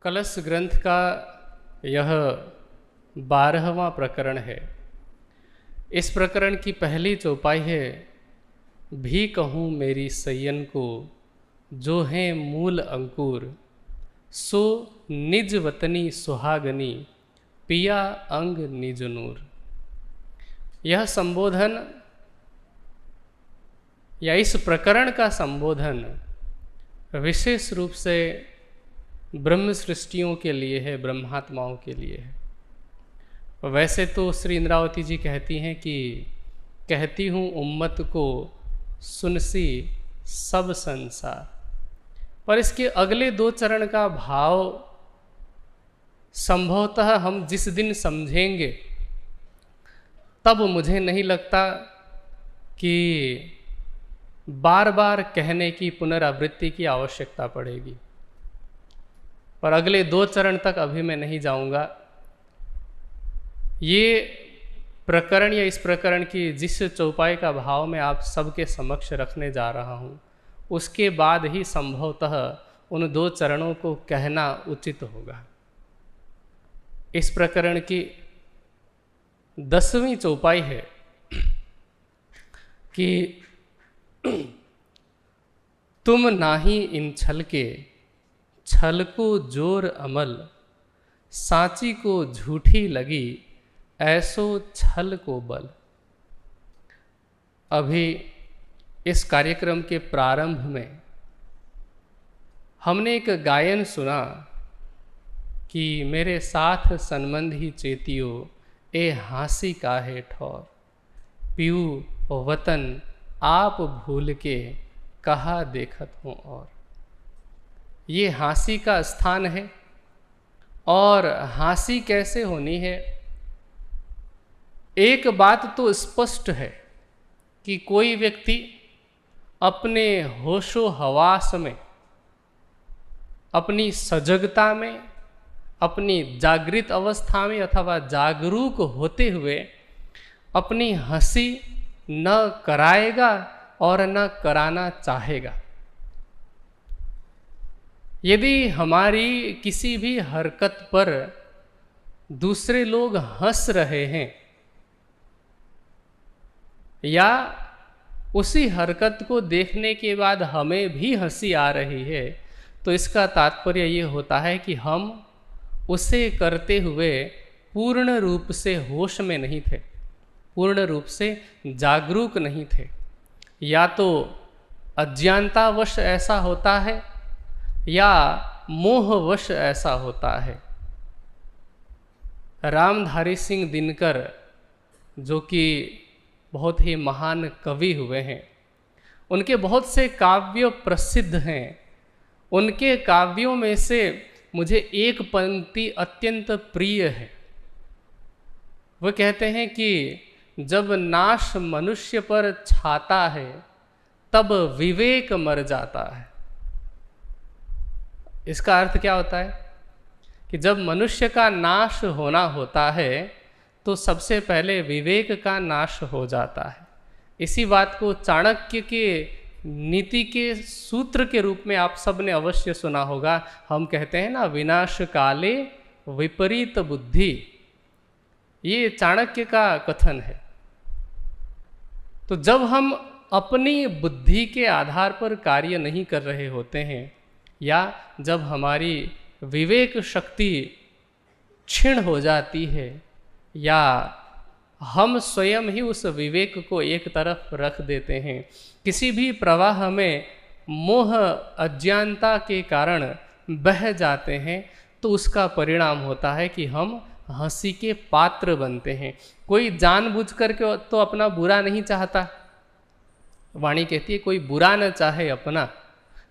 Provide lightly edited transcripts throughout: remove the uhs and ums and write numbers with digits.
कलश ग्रंथ का यह 12वां प्रकरण है। इस प्रकरण की पहली चौपाई है, भी कहूँ मेरी सैयन को जो है मूल अंकुर, सो निज वतनी सुहागनी पिया अंग निज नूर। यह संबोधन या इस प्रकरण का संबोधन विशेष रूप से ब्रह्म सृष्टियों के लिए है, ब्रह्मात्माओं के लिए है। वैसे तो श्री इंद्रावती जी कहती हैं कि कहती हूँ उम्मत को सुनसी सब संसार, पर इसके अगले 2 चरण का भाव संभवतः हम जिस दिन समझेंगे तब मुझे नहीं लगता कि बार बार कहने की पुनरावृत्ति की आवश्यकता पड़ेगी। पर अगले 2 चरण तक अभी मैं नहीं जाऊंगा। ये प्रकरण या इस प्रकरण की जिस चौपाई का भाव मैं आप सबके समक्ष रखने जा रहा हूँ, उसके बाद ही संभवतः उन 2 चरणों को कहना उचित होगा। इस प्रकरण की 10वीं चौपाई है कि तुम नाही इन छल के, छल को जोर अमल, साची को झूठी लगी, ऐसो छल को बल। अभी इस कार्यक्रम के प्रारंभ में हमने एक गायन सुना कि मेरे साथ संबंधी चेतियो ए हाँसी काहे ठौर, पीऊ वतन आप भूल के कहा देखत हूँ और। ये हाँसी का स्थान है और हाँसी कैसे होनी है। एक बात तो स्पष्ट है कि कोई व्यक्ति अपने होशो हवास में, अपनी सजगता में, अपनी जागृत अवस्था में अथवा जागरूक होते हुए अपनी हंसी न कराएगा और न कराना चाहेगा। यदि हमारी किसी भी हरकत पर दूसरे लोग हंस रहे हैं या उसी हरकत को देखने के बाद हमें भी हंसी आ रही है, तो इसका तात्पर्य ये होता है कि हम उसे करते हुए पूर्ण रूप से होश में नहीं थे, पूर्ण रूप से जागरूक नहीं थे। या तो अज्ञानतावश ऐसा होता है या मोहवश ऐसा होता है। रामधारी सिंह दिनकर जो कि बहुत ही महान कवि हुए हैं, उनके बहुत से काव्य प्रसिद्ध हैं। उनके काव्यों में से मुझे एक पंक्ति अत्यंत प्रिय है। वो कहते हैं कि जब नाश मनुष्य पर छाता है तब विवेक मर जाता है। इसका अर्थ क्या होता है कि जब मनुष्य का नाश होना होता है तो सबसे पहले विवेक का नाश हो जाता है। इसी बात को चाणक्य के नीति के सूत्र के रूप में आप सब ने अवश्य सुना होगा। हम कहते हैं ना, विनाश काले विपरीत बुद्धि। ये चाणक्य का कथन है। तो जब हम अपनी बुद्धि के आधार पर कार्य नहीं कर रहे होते हैं या जब हमारी विवेक शक्ति क्षीण हो जाती है या हम स्वयं ही उस विवेक को एक तरफ रख देते हैं, किसी भी प्रवाह में मोह अज्ञानता के कारण बह जाते हैं, तो उसका परिणाम होता है कि हम हंसी के पात्र बनते हैं। कोई जानबूझकर के तो अपना बुरा नहीं चाहता। वाणी कहती है कोई बुरा न चाहे अपना।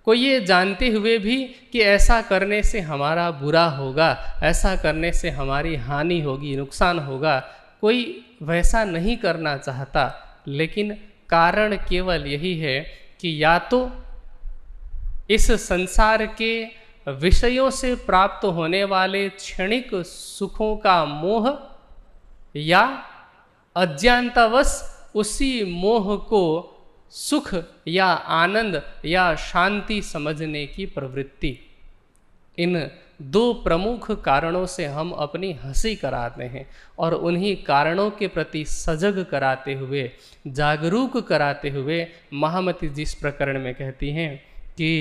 कोई ये जानते हुए भी कि ऐसा करने से हमारा बुरा होगा, ऐसा करने से हमारी हानि होगी, नुकसान होगा, कोई वैसा नहीं करना चाहता। लेकिन कारण केवल यही है कि या तो इस संसार के विषयों से प्राप्त होने वाले क्षणिक सुखों का मोह या अज्ञानतावश उसी मोह को सुख या आनंद या शांति समझने की प्रवृत्ति। इन दो प्रमुख कारणों से हम अपनी हंसी कराते हैं, और उन्हीं कारणों के प्रति सजग कराते हुए, जागरूक कराते हुए महामती जी इस प्रकरण में कहती हैं कि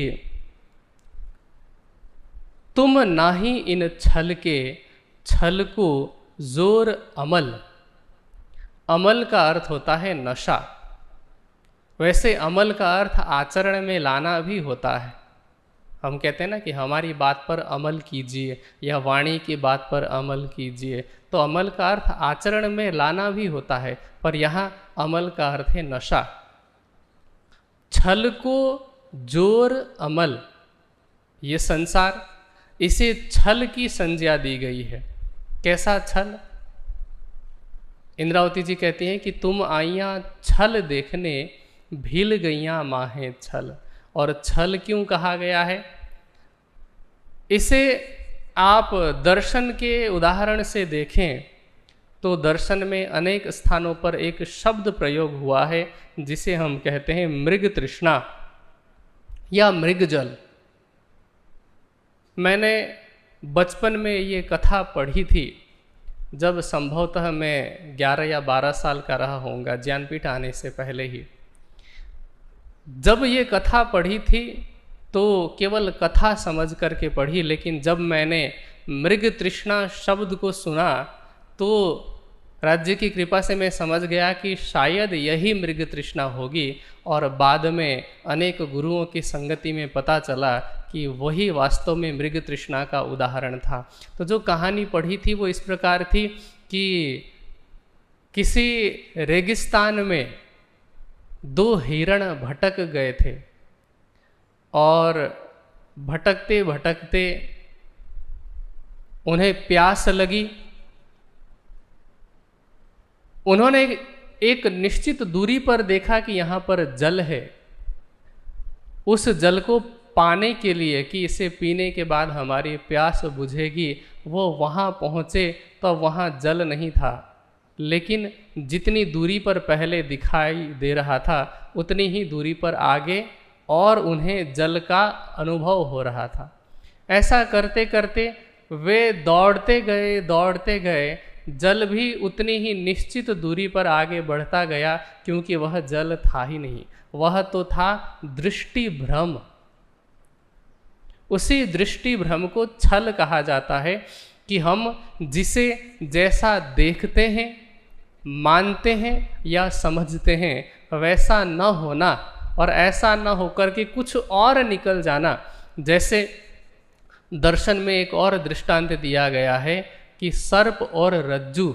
तुम नाही इन छल के, छल को जोर अमल। अमल का अर्थ होता है नशा। वैसे अमल का अर्थ आचरण में लाना भी होता है। हम कहते हैं ना कि हमारी बात पर अमल कीजिए या वाणी की बात पर अमल कीजिए, तो अमल का अर्थ आचरण में लाना भी होता है, पर यहाँ अमल का अर्थ है नशा। छल को जोर अमल, ये संसार, इसे छल की संज्ञा दी गई है। कैसा छल? इंद्रावती जी कहती हैं कि तुम आइयाँ छल देखने, भील गईयाँ माहें छल। और छल क्यों कहा गया है? इसे आप दर्शन के उदाहरण से देखें तो दर्शन में अनेक स्थानों पर एक शब्द प्रयोग हुआ है जिसे हम कहते हैं मृग तृष्णा या मृगजल। मैंने बचपन में ये कथा पढ़ी थी, जब संभवतः मैं 11 या 12 साल का रहा होऊंगा, ज्ञानपीठ आने से पहले ही। जब ये कथा पढ़ी थी तो केवल कथा समझ करके पढ़ी, लेकिन जब मैंने मृग तृष्णा शब्द को सुना तो राज्य की कृपा से मैं समझ गया कि शायद यही मृग तृष्णा होगी, और बाद में अनेक गुरुओं की संगति में पता चला कि वही वास्तव में मृग तृष्णा का उदाहरण था। तो जो कहानी पढ़ी थी वो इस प्रकार थी कि किसी रेगिस्तान में 2 हिरण भटक गए थे, और भटकते भटकते उन्हें प्यास लगी। उन्होंने एक निश्चित दूरी पर देखा कि यहाँ पर जल है। उस जल को पाने के लिए, कि इसे पीने के बाद हमारी प्यास बुझेगी, वो वहाँ पहुँचे तो वहाँ जल नहीं था, लेकिन जितनी दूरी पर पहले दिखाई दे रहा था उतनी ही दूरी पर आगे और उन्हें जल का अनुभव हो रहा था। ऐसा करते करते वे दौड़ते गए, जल भी उतनी ही निश्चित दूरी पर आगे बढ़ता गया, क्योंकि वह जल था ही नहीं, वह तो था दृष्टि भ्रम। उसी दृष्टि भ्रम को छल कहा जाता है कि हम जिसे जैसा देखते हैं, मानते हैं या समझते हैं वैसा न होना, और ऐसा न होकर के कुछ और निकल जाना। जैसे दर्शन में एक और दृष्टांत दिया गया है कि सर्प और रज्जू,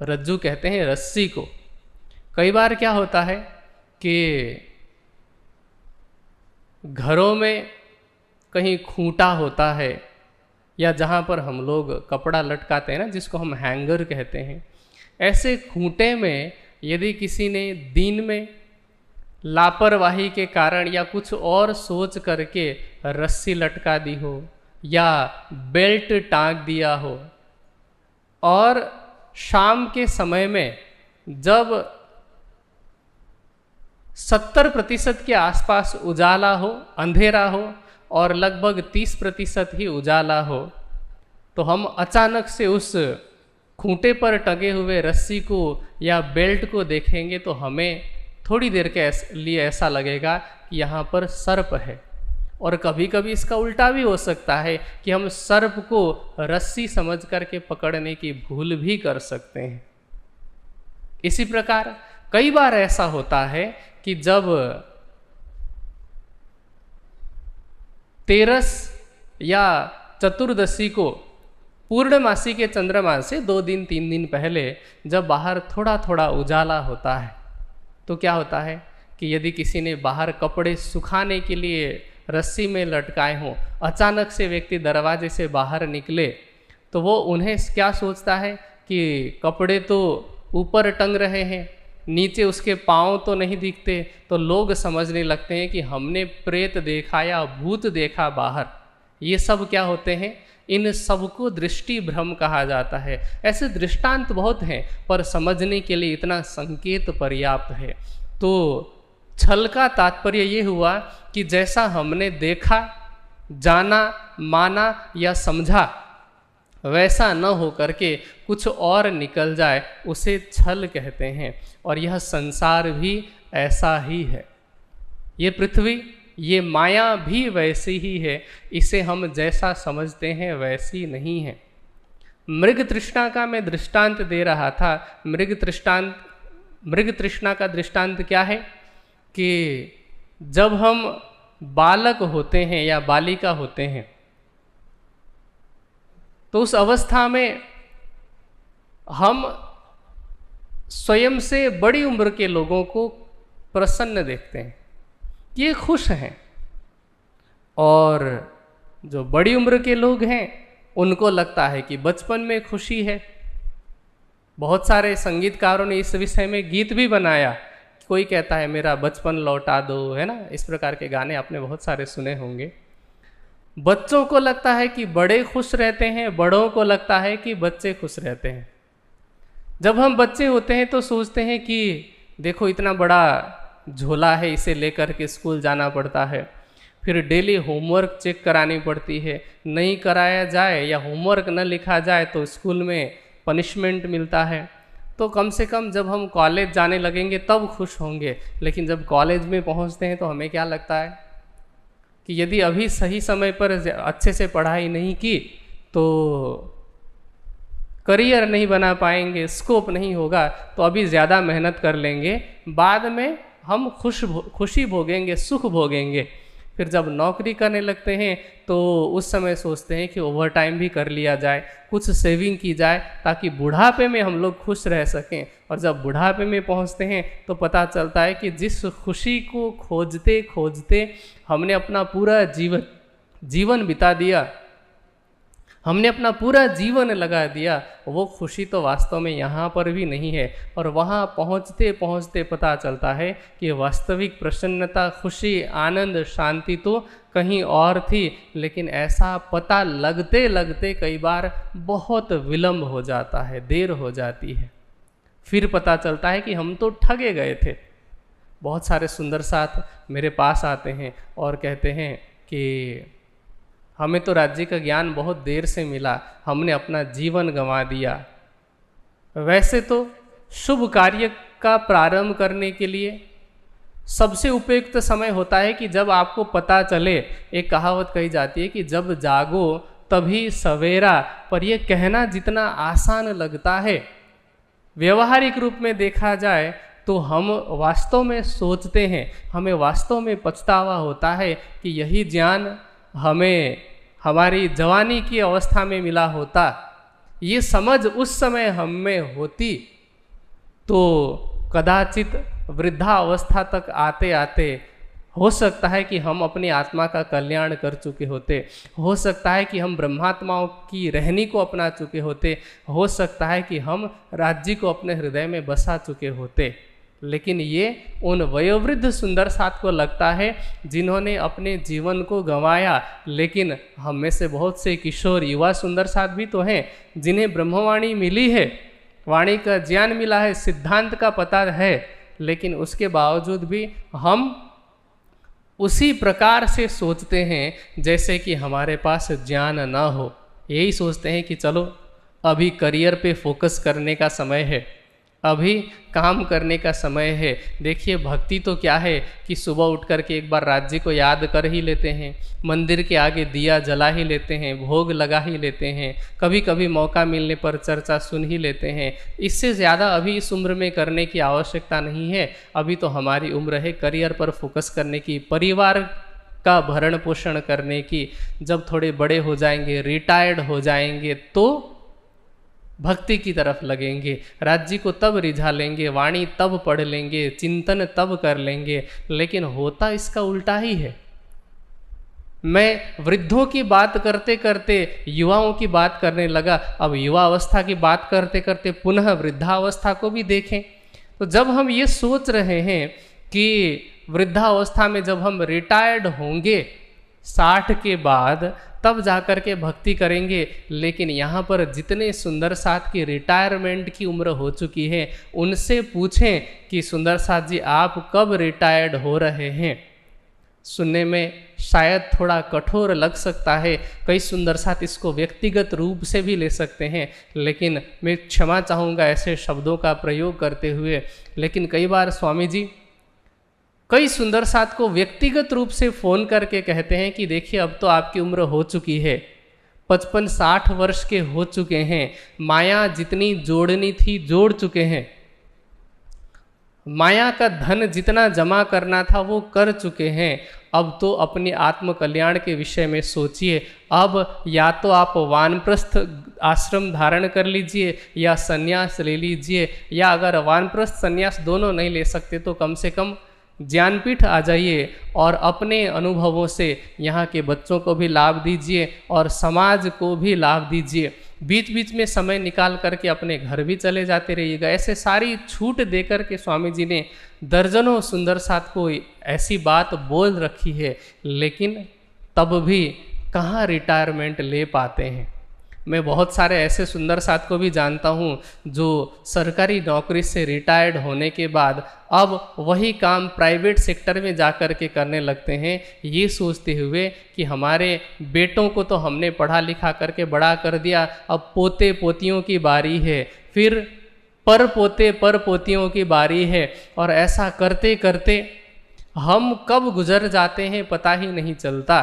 रज्जू कहते हैं रस्सी को। कई बार क्या होता है कि घरों में कहीं खूंटा होता है, या जहाँ पर हम लोग कपड़ा लटकाते हैं ना, जिसको हम हैंगर कहते हैं, ऐसे खूंटे में यदि किसी ने दिन में लापरवाही के कारण या कुछ और सोच करके रस्सी लटका दी हो या बेल्ट टांग दिया हो, और शाम के समय में जब 70% के आसपास उजाला हो, अंधेरा हो, और लगभग 30% ही उजाला हो, तो हम अचानक से उस खूंटे पर टंगे हुए रस्सी को या बेल्ट को देखेंगे तो हमें थोड़ी देर के लिए ऐसा लगेगा कि यहाँ पर सर्प है। और कभी कभी इसका उल्टा भी हो सकता है कि हम सर्प को रस्सी समझ करके पकड़ने की भूल भी कर सकते हैं। इसी प्रकार कई बार ऐसा होता है कि जब तेरस या चतुर्दशी को पूर्णमासी के चंद्रमा से 2 दिन 3 दिन पहले जब बाहर थोड़ा थोड़ा उजाला होता है, तो क्या होता है कि यदि किसी ने बाहर कपड़े सुखाने के लिए रस्सी में लटकाए हों, अचानक से व्यक्ति दरवाजे से बाहर निकले, तो वो उन्हें क्या सोचता है कि कपड़े तो ऊपर टंग रहे हैं, नीचे उसके पाँव तो नहीं दिखते, तो लोग समझने लगते हैं कि हमने प्रेत देखा या भूत देखा बाहर। ये सब क्या होते हैं? इन सबको दृष्टि भ्रम कहा जाता है। ऐसे दृष्टांत बहुत हैं, पर समझने के लिए इतना संकेत पर्याप्त है। तो छल का तात्पर्य ये हुआ कि जैसा हमने देखा जाना, माना या समझा वैसा न हो करके कुछ और निकल जाए, उसे छल कहते हैं। और यह संसार भी ऐसा ही है। ये पृथ्वी, ये माया भी वैसी ही है। इसे हम जैसा समझते हैं वैसी नहीं है। मृग तृष्णा का मैं दृष्टांत दे रहा था। मृग तृष्णा का दृष्टांत क्या है कि जब हम बालक होते हैं या बालिका होते हैं तो उस अवस्था में हम स्वयं से बड़ी उम्र के लोगों को प्रसन्न देखते हैं, ये खुश हैं। और जो बड़ी उम्र के लोग हैं उनको लगता है कि बचपन में खुशी है। बहुत सारे संगीतकारों ने इस विषय में गीत भी बनाया। कोई कहता है मेरा बचपन लौटा दो, है ना, इस प्रकार के गाने आपने बहुत सारे सुने होंगे। बच्चों को लगता है कि बड़े खुश रहते हैं, बड़ों को लगता है कि बच्चे खुश रहते हैं। जब हम बच्चे होते हैं तो सोचते हैं कि देखो इतना बड़ा झोला है, इसे लेकर के स्कूल जाना पड़ता है, फिर डेली होमवर्क चेक करानी पड़ती है, नहीं कराया जाए या होमवर्क न लिखा जाए तो स्कूल में पनिशमेंट मिलता है। तो कम से कम जब हम कॉलेज जाने लगेंगे तब खुश होंगे। लेकिन जब कॉलेज में पहुंचते हैं तो हमें क्या लगता है कि यदि अभी सही समय पर अच्छे से पढ़ाई नहीं की तो करियर नहीं बना पाएंगे, स्कोप नहीं होगा, तो अभी ज़्यादा मेहनत कर लेंगे, बाद में हम खुशी भोगेंगे, सुख भोगेंगे। फिर जब नौकरी करने लगते हैं तो उस समय सोचते हैं कि ओवर टाइम भी कर लिया जाए, कुछ सेविंग की जाए ताकि बुढ़ापे में हम लोग खुश रह सकें। और जब बुढ़ापे में पहुंचते हैं तो पता चलता है कि जिस खुशी को खोजते खोजते हमने अपना पूरा जीवन बिता दिया, हमने अपना पूरा जीवन लगा दिया, वो खुशी तो वास्तव में यहाँ पर भी नहीं है। और वहाँ पहुँचते पहुँचते पता चलता है कि वास्तविक प्रसन्नता, खुशी, आनंद, शांति तो कहीं और थी। लेकिन ऐसा पता लगते लगते कई बार बहुत विलंब हो जाता है, देर हो जाती है। फिर पता चलता है कि हम तो ठगे गए थे। बहुत सारे सुंदर साथ मेरे पास आते हैं और कहते हैं कि हमें तो राज्य का ज्ञान बहुत देर से मिला, हमने अपना जीवन गंवा दिया। वैसे तो शुभ कार्य का प्रारंभ करने के लिए सबसे उपयुक्त समय होता है कि जब आपको पता चले। एक कहावत कही जाती है कि जब जागो तभी सवेरा, पर यह कहना जितना आसान लगता है, व्यवहारिक रूप में देखा जाए तो हम वास्तव में सोचते हैं, हमें वास्तव में पछतावा होता है कि यही ज्ञान हमें हमारी जवानी की अवस्था में मिला होता, ये समझ उस समय हम में होती तो कदाचित वृद्धावस्था तक आते आते हो सकता है कि हम अपनी आत्मा का कल्याण कर चुके होते, हो सकता है कि हम ब्रह्मात्माओं की रहनी को अपना चुके होते, हो सकता है कि हम राज्य को अपने हृदय में बसा चुके होते। लेकिन ये उन वयोवृद्ध सुंदर साथ को लगता है जिन्होंने अपने जीवन को गंवाया। लेकिन हम में से बहुत से किशोर युवा सुंदर साथ भी तो हैं जिन्हें ब्रह्मवाणी मिली है, वाणी का ज्ञान मिला है, सिद्धांत का पता है, लेकिन उसके बावजूद भी हम उसी प्रकार से सोचते हैं जैसे कि हमारे पास ज्ञान ना हो। यही सोचते हैं कि चलो अभी करियर पे फोकस करने का समय है, अभी काम करने का समय है। देखिए भक्ति तो क्या है कि सुबह उठ कर के एक बार राज्य को याद कर ही लेते हैं, मंदिर के आगे दिया जला ही लेते हैं, भोग लगा ही लेते हैं, कभी कभी मौका मिलने पर चर्चा सुन ही लेते हैं। इससे ज़्यादा अभी इस उम्र में करने की आवश्यकता नहीं है। अभी तो हमारी उम्र है करियर पर फोकस करने की, परिवार का भरण पोषण करने की। जब थोड़े बड़े हो जाएंगे, रिटायर्ड हो जाएंगे तो भक्ति की तरफ लगेंगे, राज्य को तब रिझा लेंगे, वाणी तब पढ़ लेंगे, चिंतन तब कर लेंगे। लेकिन होता इसका उल्टा ही है। मैं वृद्धों की बात करते करते युवाओं की बात करने लगा। अब युवा अवस्था की बात करते करते पुनः वृद्धावस्था को भी देखें तो जब हम ये सोच रहे हैं कि वृद्धावस्था में जब हम रिटायर्ड होंगे 60 के बाद तब जाकर के भक्ति करेंगे, लेकिन यहाँ पर जितने सुंदर साथ की रिटायरमेंट की उम्र हो चुकी है उनसे पूछें कि सुंदर साथ जी आप कब रिटायर्ड हो रहे हैं। सुनने में शायद थोड़ा कठोर लग सकता है, कई सुंदर साथ इसको व्यक्तिगत रूप से भी ले सकते हैं, लेकिन मैं क्षमा चाहूँगा ऐसे शब्दों का प्रयोग करते हुए। लेकिन कई बार स्वामी जी कई सुंदर साथ को व्यक्तिगत रूप से फ़ोन करके कहते हैं कि देखिए अब तो आपकी उम्र हो चुकी है, 55-60 वर्ष के हो चुके हैं, माया जितनी जोड़नी थी जोड़ चुके हैं, माया का धन जितना जमा करना था वो कर चुके हैं, अब तो अपनी आत्म कल्याण के विषय में सोचिए। अब या तो आप वानप्रस्थ आश्रम धारण कर लीजिए या संन्यास ले लीजिए, या अगर वानप्रस्थ संन्यास दोनों नहीं ले सकते तो कम से कम ज्ञानपीठ आ जाइए और अपने अनुभवों से यहाँ के बच्चों को भी लाभ दीजिए और समाज को भी लाभ दीजिए। बीच बीच में समय निकाल करके अपने घर भी चले जाते रहिएगा। ऐसे सारी छूट दे कर के स्वामी जी ने दर्जनों सुंदर साथ को ऐसी बात बोल रखी है, लेकिन तब भी कहाँ रिटायरमेंट ले पाते हैं। मैं बहुत सारे ऐसे सुंदर साथ को भी जानता हूँ जो सरकारी नौकरी से रिटायर्ड होने के बाद अब वही काम प्राइवेट सेक्टर में जा कर के करने लगते हैं, ये सोचते हुए कि हमारे बेटों को तो हमने पढ़ा लिखा करके बड़ा कर दिया, अब पोते पोतियों की बारी है, फिर पर पोते पर पोतियों की बारी है, और ऐसा करते करते हम कब गुजर जाते हैं पता ही नहीं चलता।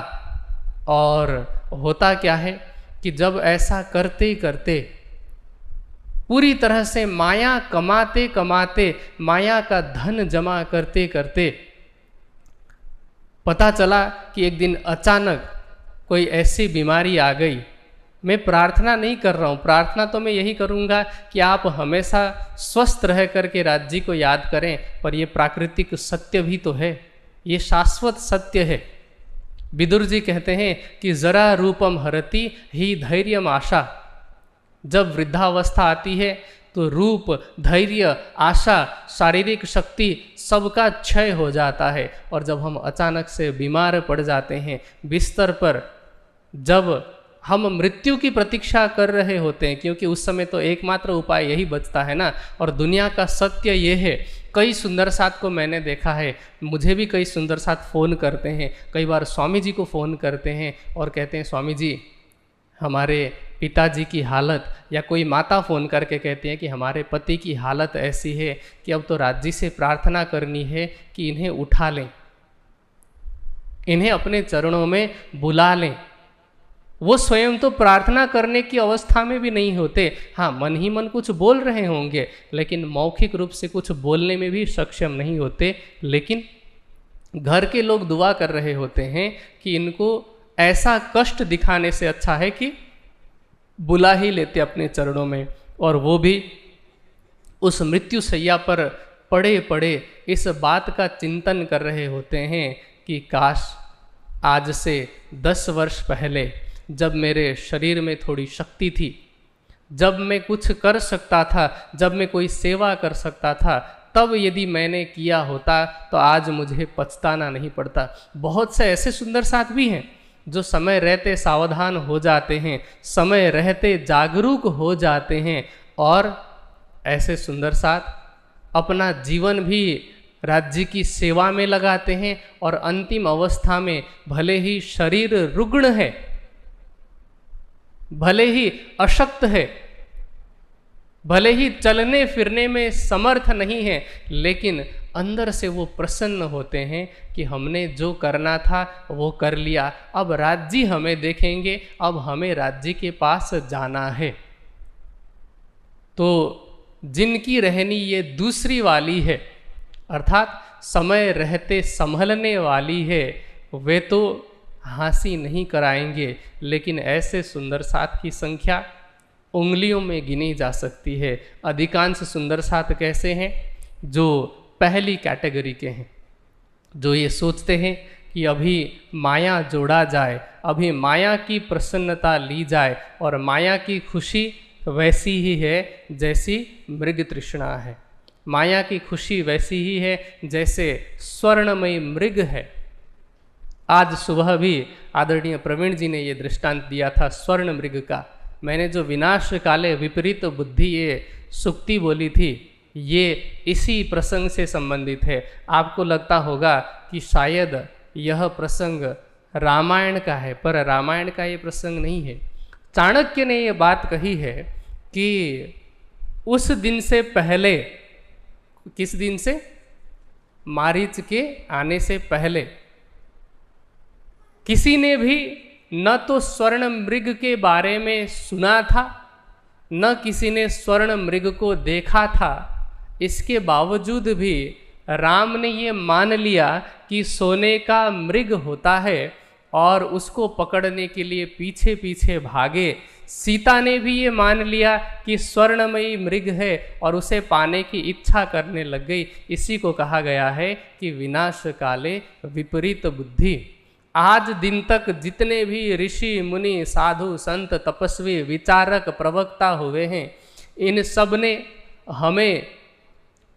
और होता क्या है कि जब ऐसा करते करते पूरी तरह से माया कमाते कमाते, माया का धन जमा करते करते पता चला कि एक दिन अचानक कोई ऐसी बीमारी आ गई। मैं प्रार्थना नहीं कर रहा हूँ, प्रार्थना तो मैं यही करूँगा कि आप हमेशा स्वस्थ रह करके राज्य जी को याद करें, पर ये प्राकृतिक सत्य भी तो है, ये शाश्वत सत्य है। विदुर जी कहते हैं कि जरा रूपम हरति ही धैर्यम आशा। जब वृद्धावस्था आती है तो रूप, धैर्य, आशा, शारीरिक शक्ति सबका क्षय हो जाता है, और जब हम अचानक से बीमार पड़ जाते हैं बिस्तर पर, जब हम मृत्यु की प्रतीक्षा कर रहे होते हैं, क्योंकि उस समय तो एकमात्र उपाय यही बचता है ना। और दुनिया का सत्य ये है, कई सुंदर साथ को मैंने देखा है, मुझे भी कई सुंदर साथ फ़ोन करते हैं, कई बार स्वामी जी को फ़ोन करते हैं और कहते हैं स्वामी जी हमारे पिताजी की हालत, या कोई माता फ़ोन करके कहती हैं कि हमारे पति की हालत ऐसी है कि अब तो राज्य जी से प्रार्थना करनी है कि इन्हें उठा लें, इन्हें अपने चरणों में बुला लें। वो स्वयं तो प्रार्थना करने की अवस्था में भी नहीं होते, हाँ मन ही मन कुछ बोल रहे होंगे, लेकिन मौखिक रूप से कुछ बोलने में भी सक्षम नहीं होते। लेकिन घर के लोग दुआ कर रहे होते हैं कि इनको ऐसा कष्ट दिखाने से अच्छा है कि बुला ही लेते अपने चरणों में। और वो भी उस मृत्यु शैया पर पड़े पड़े इस बात का चिंतन कर रहे होते हैं कि काश आज से 10 वर्ष पहले जब मेरे शरीर में थोड़ी शक्ति थी, जब मैं कुछ कर सकता था, जब मैं कोई सेवा कर सकता था, तब यदि मैंने किया होता तो आज मुझे पछताना नहीं पड़ता। बहुत से ऐसे सुंदर साथ भी हैं जो समय रहते सावधान हो जाते हैं, समय रहते जागरूक हो जाते हैं, और ऐसे सुंदर साथ अपना जीवन भी राज्य की सेवा में लगाते हैं, और अंतिम अवस्था में भले ही शरीर रुग्ण है, भले ही अशक्त है, भले ही चलने फिरने में समर्थ नहीं है, लेकिन अंदर से वो प्रसन्न होते हैं कि हमने जो करना था वो कर लिया, अब राज्य हमें देखेंगे, अब हमें राज्य के पास जाना है। तो जिनकी रहनी ये दूसरी वाली है, अर्थात समय रहते संभलने वाली है, वे तो हंसी नहीं कराएंगे, लेकिन ऐसे सुंदर साथ की संख्या उंगलियों में गिनी जा सकती है। अधिकांश सुंदर साथ कैसे हैं? जो पहली कैटेगरी के हैं, जो ये सोचते हैं कि अभी माया जोड़ा जाए, अभी माया की प्रसन्नता ली जाए, और माया की खुशी वैसी ही है जैसी मृग तृष्णा है, माया की खुशी वैसी ही है जैसे स्वर्णमयी मृग है। आज सुबह भी आदरणीय प्रवीण जी ने ये दृष्टांत दिया था स्वर्ण मृग का। मैंने जो विनाश काले विपरीत बुद्धि ये सुक्ति बोली थी, ये इसी प्रसंग से संबंधित है। आपको लगता होगा कि शायद यह प्रसंग रामायण का है, पर रामायण का ये प्रसंग नहीं है। चाणक्य ने ये बात कही है कि उस दिन से पहले, किस दिन से? मारीच के आने से पहले किसी ने भी न तो स्वर्ण मृग के बारे में सुना था, न किसी ने स्वर्ण मृग को देखा था। इसके बावजूद भी राम ने ये मान लिया कि सोने का मृग होता है और उसको पकड़ने के लिए पीछे पीछे भागे। सीता ने भी ये मान लिया कि स्वर्णमयी मृग है और उसे पाने की इच्छा करने लग गई। इसी को कहा गया है कि विनाश काले विपरीत बुद्धि। आज दिन तक जितने भी ऋषि मुनि साधु संत तपस्वी विचारक प्रवक्ता हुए हैं, इन सब ने हमें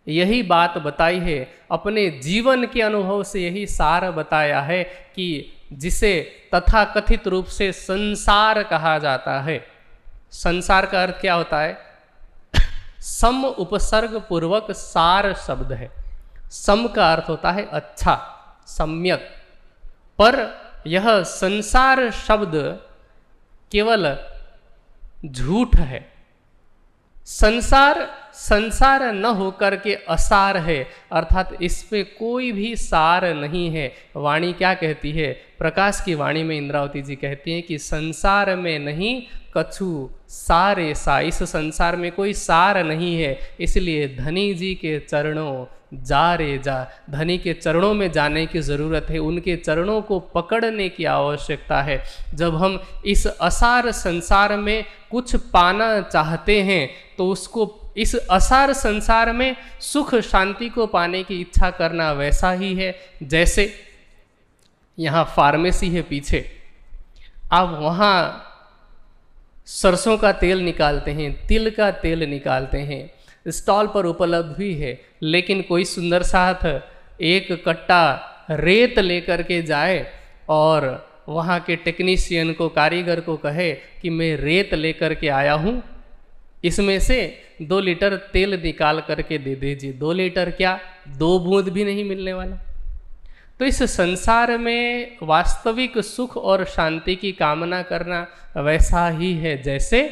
यही बात बताई है, अपने जीवन के अनुभव से यही सार बताया है कि जिसे तथाकथित रूप से संसार कहा जाता है। संसार का अर्थ क्या होता है? सम उपसर्ग पूर्वक सार शब्द है। सम का अर्थ होता है अच्छा, सम्यक, पर यह संसार शब्द केवल झूठ है। संसार न होकर के असार है, अर्थात इस पे कोई भी सार नहीं है। वाणी क्या कहती है? प्रकाश की वाणी में इंद्रावती जी कहती हैं कि संसार में नहीं कछु सार ऐसा, इस संसार में कोई सार नहीं है। इसलिए धनी जी के चरणों जा रे जा, धनी के चरणों में जाने की ज़रूरत है, उनके चरणों को पकड़ने की आवश्यकता है। जब हम इस असार संसार में कुछ पाना चाहते हैं तो उसको, इस असार संसार में सुख शांति को पाने की इच्छा करना वैसा ही है जैसे यहाँ फार्मेसी है पीछे, आप वहाँ सरसों का तेल निकालते हैं, तिल का तेल निकालते हैं, स्टॉल पर उपलब्ध भी है, लेकिन कोई सुंदर साथ एक कट्टा रेत लेकर के जाए और वहाँ के टेक्नीशियन को, कारीगर को कहे कि मैं रेत लेकर के आया हूँ, इसमें से 2 लीटर तेल निकाल करके दे दीजिए। 2 लीटर क्या, 2 बूंद भी नहीं मिलने वाला। तो इस संसार में वास्तविक सुख और शांति की कामना करना वैसा ही है जैसे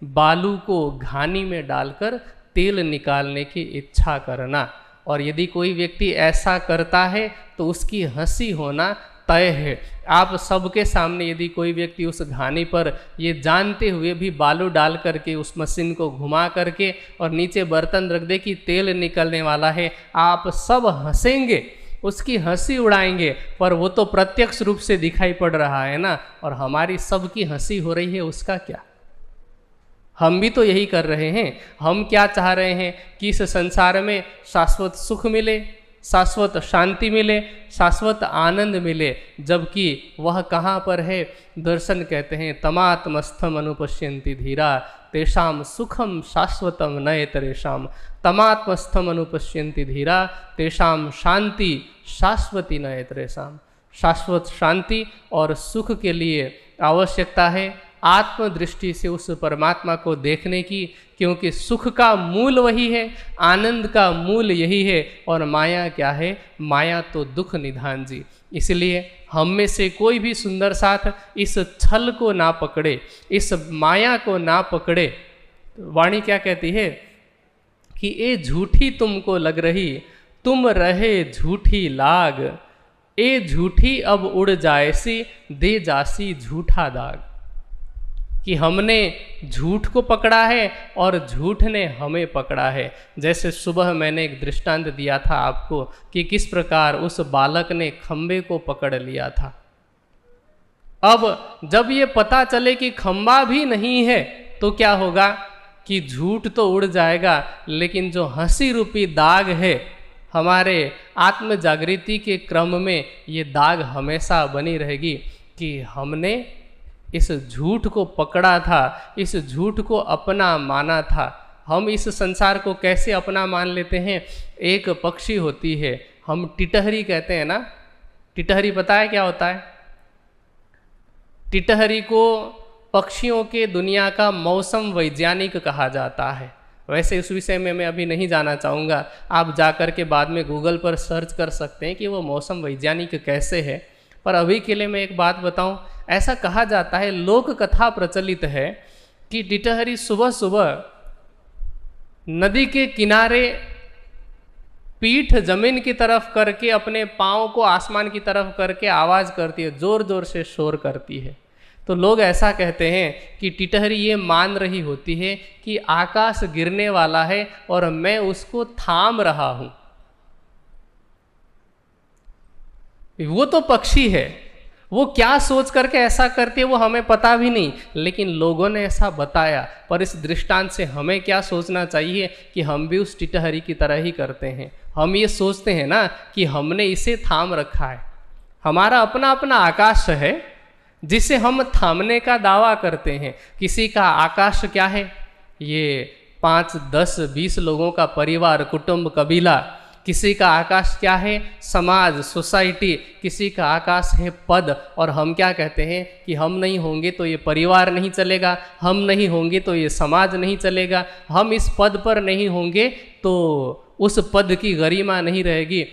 बालू को घानी में डालकर तेल निकालने की इच्छा करना। और यदि कोई व्यक्ति ऐसा करता है तो उसकी हंसी होना तय है। आप सबके सामने यदि कोई व्यक्ति उस घानी पर ये जानते हुए भी बालू डाल करके उस मशीन को घुमा करके और नीचे बर्तन रख दे कि तेल निकलने वाला है, आप सब हंसेंगे, उसकी हंसी उड़ाएंगे, पर वो तो प्रत्यक्ष रूप से दिखाई पड़ रहा है ना, और हमारी सबकी हंसी हो रही है, उसका क्या? हम भी तो यही कर रहे हैं। हम क्या चाह रहे हैं कि इस संसार में शाश्वत सुख मिले, शाश्वत शांति मिले, शाश्वत आनंद मिले, जबकि वह कहाँ पर है? दर्शन कहते हैं तमात्मस्थम अनुपश्यन्ति धीरा तेषाम सुखम शाश्वतम नयतरेषाम। तमात्मस्थम अनुपश्यन्ति धीरा तेषाम शांति शाश्वती नयतरेषाम। शाश्वत शांति और सुख के लिए आवश्यकता है आत्मदृष्टि से उस परमात्मा को देखने की, क्योंकि सुख का मूल वही है, आनंद का मूल यही है। और माया क्या है? माया तो दुख निधान जी। इसलिए हम में से कोई भी सुंदर साथ इस छल को ना पकड़े, इस माया को ना पकड़े। वाणी क्या कहती है कि ए झूठी तुमको लग रही, तुम रहे झूठी लाग, ए झूठी अब उड़ जाएसी, दे जासी झूठा दाग। कि हमने झूठ को पकड़ा है और झूठ ने हमें पकड़ा है। जैसे सुबह मैंने एक दृष्टांत दिया था आपको कि किस प्रकार उस बालक ने खंबे को पकड़ लिया था। अब जब ये पता चले कि खंबा भी नहीं है तो क्या होगा कि झूठ तो उड़ जाएगा, लेकिन जो हंसी रूपी दाग है हमारे आत्म जागृति के क्रम में, ये दाग हमेशा बनी रहेगी कि हमने इस झूठ को पकड़ा था, इस झूठ को अपना माना था। हम इस संसार को कैसे अपना मान लेते हैं? एक पक्षी होती है, हम टिटहरी कहते हैं ना। टिटहरी पता है क्या होता है? टिटहरी को पक्षियों के दुनिया का मौसम वैज्ञानिक कहा जाता है। वैसे इस विषय में मैं अभी नहीं जाना चाहूँगा, आप जाकर के बाद में गूगल पर सर्च कर सकते हैं कि वो मौसम वैज्ञानिक कैसे है। पर अभी के लिए मैं एक बात बताऊं, ऐसा कहा जाता है, लोक कथा प्रचलित है कि टिटहरी सुबह सुबह नदी के किनारे पीठ जमीन की तरफ करके अपने पाँव को आसमान की तरफ करके आवाज़ करती है, ज़ोर ज़ोर से शोर करती है। तो लोग ऐसा कहते हैं कि टिटहरी ये मान रही होती है कि आकाश गिरने वाला है और मैं उसको थाम रहा हूँ। वो तो पक्षी है, वो क्या सोच करके ऐसा करती है वो हमें पता भी नहीं, लेकिन लोगों ने ऐसा बताया। पर इस दृष्टांत से हमें क्या सोचना चाहिए कि हम भी उस टिटहरी की तरह ही करते हैं। हम ये सोचते हैं ना कि हमने इसे थाम रखा है, हमारा अपना अपना आकाश है जिसे हम थामने का दावा करते हैं। किसी का आकाश क्या है, ये 5, 10, 20 लोगों का परिवार, कुटुंब, कबीला। किसी का आकाश क्या है, समाज, सोसाइटी। किसी का आकाश है पद। और हम क्या कहते हैं कि हम नहीं होंगे तो ये परिवार नहीं चलेगा, हम नहीं होंगे तो ये समाज नहीं चलेगा, हम इस पद पर नहीं होंगे तो उस पद की गरिमा नहीं रहेगी।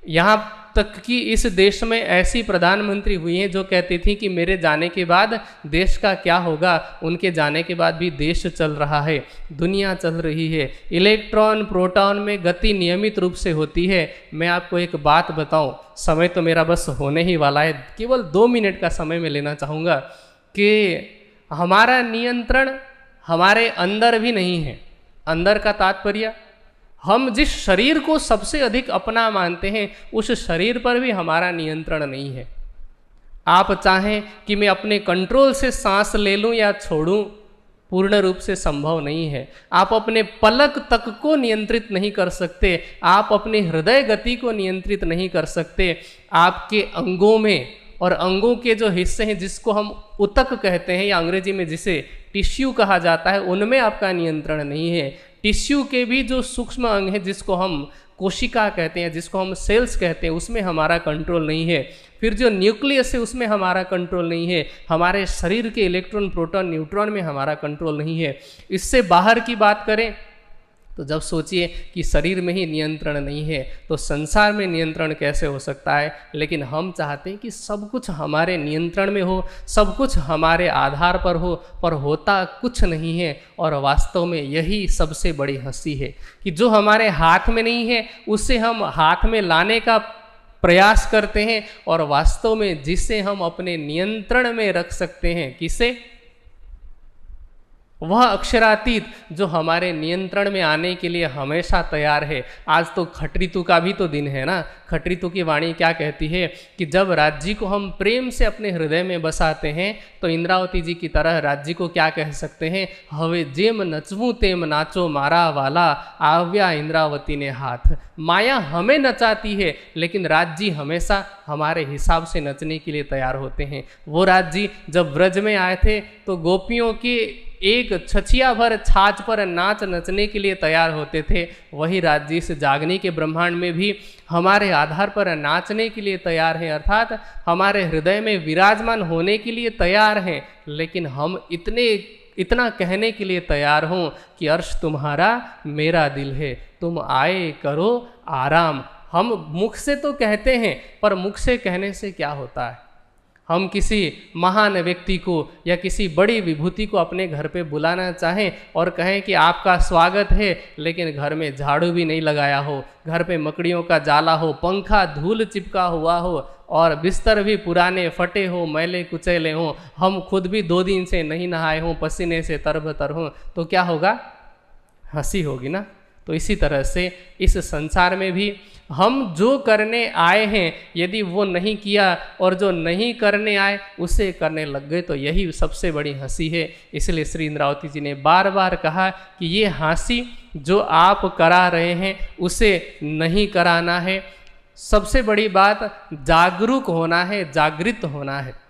यहाँ तक कि इस देश में ऐसी प्रधानमंत्री हुई हैं जो कहती थी कि मेरे जाने के बाद देश का क्या होगा। उनके जाने के बाद भी देश चल रहा है, दुनिया चल रही है। इलेक्ट्रॉन प्रोटॉन में गति नियमित रूप से होती है। मैं आपको एक बात बताऊं, समय तो मेरा बस होने ही वाला है, केवल 2 मिनट का समय मैं लेना चाहूँगा कि हमारा नियंत्रण हमारे अंदर भी नहीं है। अंदर का तात्पर्य, हम जिस शरीर को सबसे अधिक अपना मानते हैं उस शरीर पर भी हमारा नियंत्रण नहीं है। आप चाहें कि मैं अपने कंट्रोल से सांस ले लूं या छोड़ूं, पूर्ण रूप से संभव नहीं है। आप अपने पलक तक को नियंत्रित नहीं कर सकते, आप अपने हृदय गति को नियंत्रित नहीं कर सकते। आपके अंगों में, और अंगों के जो हिस्से हैं जिसको हम उतक कहते हैं या अंग्रेजी में जिसे टिश्यू कहा जाता है, उनमें आपका नियंत्रण नहीं है। टिश्यू के भी जो सूक्ष्म अंग है जिसको हम कोशिका कहते हैं, जिसको हम सेल्स कहते हैं, उसमें हमारा कंट्रोल नहीं है। फिर जो न्यूक्लियस है उसमें हमारा कंट्रोल नहीं है। हमारे शरीर के इलेक्ट्रॉन, प्रोटॉन, न्यूट्रॉन में हमारा कंट्रोल नहीं है। इससे बाहर की बात करें तो जब सोचिए कि शरीर में ही नियंत्रण नहीं है तो संसार में नियंत्रण कैसे हो सकता है। लेकिन हम चाहते हैं कि सब कुछ हमारे नियंत्रण में हो, सब कुछ हमारे आधार पर हो, पर होता कुछ नहीं है। और वास्तव में यही सबसे बड़ी हंसी है कि जो हमारे हाथ में नहीं है उसे हम हाथ में लाने का प्रयास करते हैं, और वास्तव में जिसे हम अपने नियंत्रण में रख सकते हैं, किसे, वह अक्षरातीत जो हमारे नियंत्रण में आने के लिए हमेशा तैयार है। आज तो खट ऋतु का भी तो दिन है ना। खट ऋतु की वाणी क्या कहती है कि जब राज्य को हम प्रेम से अपने हृदय में बसाते हैं तो इंद्रावती जी की तरह राज्य को क्या कह सकते हैं, हवे जेम नचवूं तेम नाचो मारा वाला, आव्या इंद्रावती ने हाथ। माया हमें नचाती है लेकिन राज्य हमेशा हमारे हिसाब से नचने के लिए तैयार होते हैं। वो राज्य जब व्रज में आए थे तो गोपियों की एक छछिया भर छाछ पर नाच नचने के लिए तैयार होते थे। वही राज्य इस जागने के ब्रह्मांड में भी हमारे आधार पर नाचने के लिए तैयार हैं, अर्थात हमारे हृदय में विराजमान होने के लिए तैयार हैं। लेकिन हम इतना कहने के लिए तैयार हों कि अर्श तुम्हारा मेरा दिल है, तुम आए करो आराम। हम मुख से तो कहते हैं पर मुख से कहने से क्या होता है। हम किसी महान व्यक्ति को या किसी बड़ी विभूति को अपने घर पे बुलाना चाहें और कहें कि आपका स्वागत है, लेकिन घर में झाड़ू भी नहीं लगाया हो, घर पे मकड़ियों का जाला हो, पंखा धूल चिपका हुआ हो और बिस्तर भी पुराने फटे हो, मैले कुचैले हों, हम खुद भी 2 दिन से नहीं नहाए हों, पसीने से तरबतर हों, तो क्या होगा, हंसी होगी ना। तो इसी तरह से इस संसार में भी हम जो करने आए हैं यदि वो नहीं किया और जो नहीं करने आए उसे करने लग गए तो यही सबसे बड़ी हंसी है। इसलिए श्री इंद्रावती जी ने बार बार कहा कि ये हंसी जो आप करा रहे हैं उसे नहीं कराना है। सबसे बड़ी बात जागरूक होना है, जागृत होना है।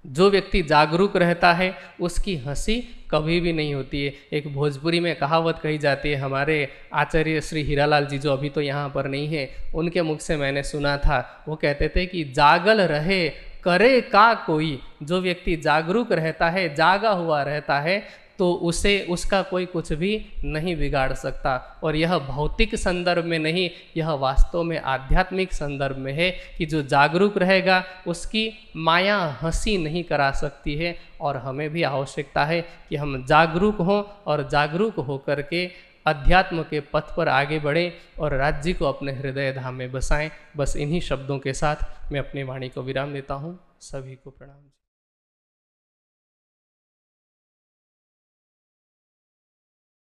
जो व्यक्ति जागरूक रहता है उसकी हंसी कभी भी नहीं होती है। एक भोजपुरी में कहावत कही जाती है, हमारे आचार्य श्री हीरालाल जी जो अभी तो यहाँ पर नहीं है, उनके मुख से मैंने सुना था। वो कहते थे कि जागल रहे करे का कोई। जो व्यक्ति जागरूक रहता है, जागा हुआ रहता है, तो तो उसे उसका कोई कुछ भी नहीं बिगाड़ सकता। और यह भौतिक संदर्भ में नहीं, यह वास्तव में आध्यात्मिक संदर्भ में है कि जो जागरूक रहेगा उसकी माया हंसी नहीं करा सकती है। और हमें भी आवश्यकता है कि हम जागरूक हों और जागरूक होकर के अध्यात्म के पथ पर आगे बढ़ें और राज्य को अपने हृदय धाम में बसाएं। बस इन्हीं शब्दों के साथ मैं अपनी वाणी को विराम देता हूँ। सभी को प्रणाम।